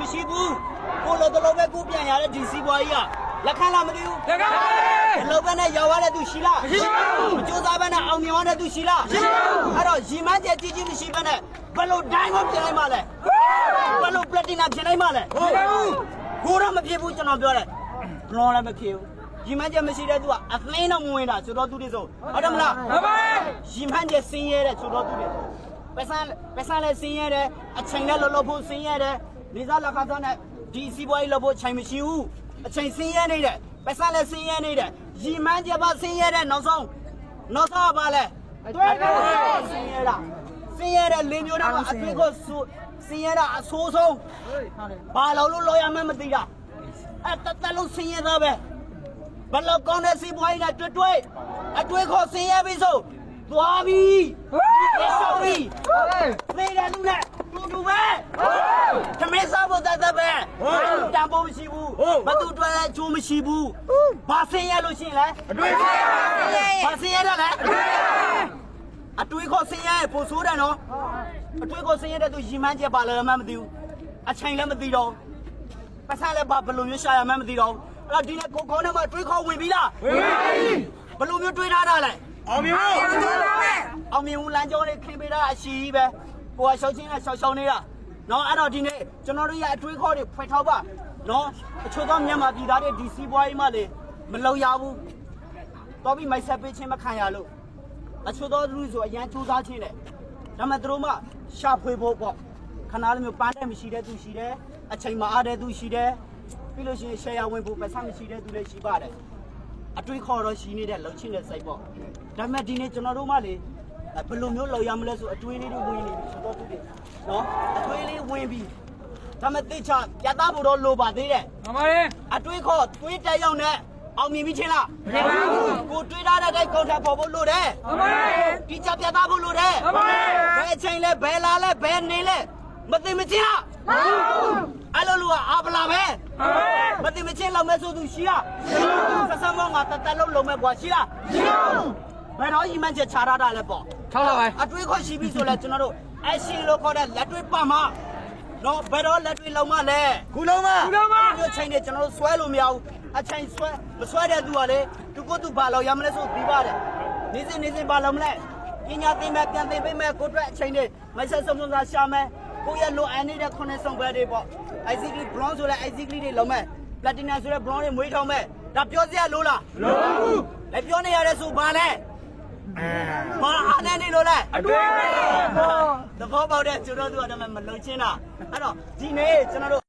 မရှိဘူးကိုလိုတလုံးပဲကိုပြန်ရတဲ့ဒီစီးပွားကြီးကလက်ခံလားမသိဘူးလက်ခံပါဘူးအလုပ်ပဲနဲ့ရောက်ရတဲ့သူရှိလားမရှိဘူးမကြိုးစားပဲနဲ့အောင်မြင်ရတဲ့သူရှိလားမရှိဘူးအဲ့တော့ရီမန်းကျကြီးကြီးမရှိပဲနဲ့ဘယ်လိုဒိုင်းမပြင်လိုက်မှလဲဘယ်လိုပလက်တီနာပြင်လိုက်မှလဲဟုတ်ပါဘူးကိုတော့မဖြစ်ဘူးကျွန်တော်ပြောတယ်ဘလောလည်းမဖြစ်ဘူးရီမန်းကျမရှိတဲ့သူကအသိန်းတော့မဝင်တာဆိုတော့သူတွေဆိုဟုတ်တယ်မလားဟုတ်ပါဘူးရီမန်းကျစင်းရဲတဲ့ဆိုတော့သူတွေပစံလည်းစင်းရဲတယ်အချိန်လည်းလောဖို့စင်းရဲတယ်နေစားလက်ခါသားနဲ့ဒီစီးပွားရေးလောဖို့ချိန်မရှိဘူးအချိန်စင်းရဲနေတယ်ပစံလည်းစင်းရဲနေတယ်ရီမန်းကျပါစင်းရဲတဲ့နောက်ဆုံးပါလဲတွေ့တယ်စင်းရဲတာစင်းရဲတဲ့လင်းမျိုးတွေကအတွေ့ကိုစင်းရဲတာအဆိုးဆုံးဘာလို့လောရမှမသိတာတလုံးစင်းရဲသားပဲဘလောက်ကောင်းတဲ့စီးပွားရေးနဲ့တွေ့အတွေ့ခေါ်စင်းရဲပြီဆိုသွားပြီဆော်ပြီနေရလူနဲ့တူပဲသမင်းစားဖို့တတ်ပဲတန်ဖို့မရှိဘူးမတူတွဲချိုးမရှိဘူးဘာစင်းရဲလို့ရှိရင်လဲအတွေ့ဘာစင်းရဲတယ်လဲအတွေ့ခေါ်စင်းရဲပို့ဆိုးတယ်နော်အတွေ့ခေါ်စင်းရဲတဲ့သူရီမန်းကျပါလည်းမသိဘူးအချိန်လည်းမသိတော့ပတ်စံလည်းဘယ်လိုမျိုးရှာရမှန်းမသိတော့အဲ့တော့ဒီနေ့ကိုခေါင်းထဲမှာတွေးခေါ်ဝင်ပြီလားဝင်ပြီဘယ်လိုမျိုးတွေးထားတာလဲအောင်မြင်ဘူးလမ်းကြောင်းလေးခင်းပေးတာအရှိကြီးပဲကိုကရှောက်ချင်းနဲ့ရှောက်နေတာနော်အဲ့တော့ဒီနေ့ကျွန်တော်တို့ရအတွေးခေါ်တွေဖွင့်ထောက်ပါနော်အချို့သောမြန်မာပြည်သားတွေဒီစီးပွားရေးမှလေမလုံရဘူးတော့ပြီးမိုက်ဆက်ပေးချင်းမခံရလို့အချို့သောလူဆိုအရန်စူးစမ်းချင်းတယ်ဒါမှသူတို့မှရှာဖွေဖို့ပေါ့ခဏလေးမျိုးပန်းတဲ့မရှိတဲ့သူရှိတယ်အချိန်မအားတဲ့သူရှိတယ်ပြီးလို့ရှိရင်ရှယ်ယာဝင်ဖို့ပတ်စံမရှိတဲ့သူလည်းရှိပါတယ်အတွေးခေါ်တော့ရှိနေတဲ့လှုပ်ချင်းတဲ့စိတ်ပေါ့ဒါပေမဲ့ဒီနေ့ကျွန်တော်တို့မှလေဘယ်လိုမျိုးလောက်ရမလဲဆိုအတွေးလေးတွေဝင်နေပြီဆိုတော့သူတွေနော်အတွေးလေးဝင်ပြီဒါပေမဲ့သိချပြတ်သားဖို့တော့လိုပါသေးတယ်မှန်ပါတယ်အတွေးခေါ်တွေးတက်ရောက်နေအောင်မြင်ပြီချင်းလားမဖြစ်ပါဘူးကိုတွေးထားတဲ့ကောင်ထပ်ပေါ်ဖို့လိုတယ်မှန်ပါတယ်ဒီချပြတ်သားဖို့လိုတယ်မှန်ပါတယ်ဘယ်အချိန်လဲဘယ်လာလဲဘယ်နေလဲမသိမချင်းလားမှန်ပါဘူးအဲ့လိုလူကအာပလာပဲမသိမချင်းလောက်မဲ့ဆိုသူရှိလားဆက်ဆံမောင်းကတက်လုံးလုံးမဲ့ကွာရှိလားရှိဘယ်တော့ဤမှန်ချက်ချထားတာလဲပေါ့ထောက်ပါပဲအတွေးခေါ်ရှိပြီဆိုလဲကျွန်တော်တို့အရှင်လို့ခေါ်တဲ့လက်တွေးပါမနော်ဘယ်တော့လက်တွေးလုံးမလဲခုလုံးမဒီချိန်နဲ့ကျွန်တော်တို့ဆွဲလို့မရဘူးအချိန်မဆွဲတဲ့သူကလေသူကသူဘာလို့ရမလဲဆိုသိပါတယ်နေစဉ်ဘာလို့မလဲပညာသင်မဲ့ပြန်သင်ပေးမဲ့ကိုအတွက်အချိန်နဲ့မဆက်ဆုံးသာရှာမယ်ကိုရလိုအပ်နေတဲ့ခုနှစ်ဆုံးပဲတွေပေါ့ ICD bronze ဆိုလဲ ICD တွေလုံးမဲ့ platinum ဆိုလဲ bronze တွေမွေးထောင်မဲ့ဒါပြောစရာလိုလားမလိုဘူးလည်းပြောနေရတဲ့ဆိုဘာလဲဘာအားနဲ့နေလို့လဲအတွေ့သဘောပေါက်တဲ့ကျွန်တော်တို့ကတည်းကမလုံချင်းတာအဲ့တော့ဒီနေ့ကျွန်တော်တို့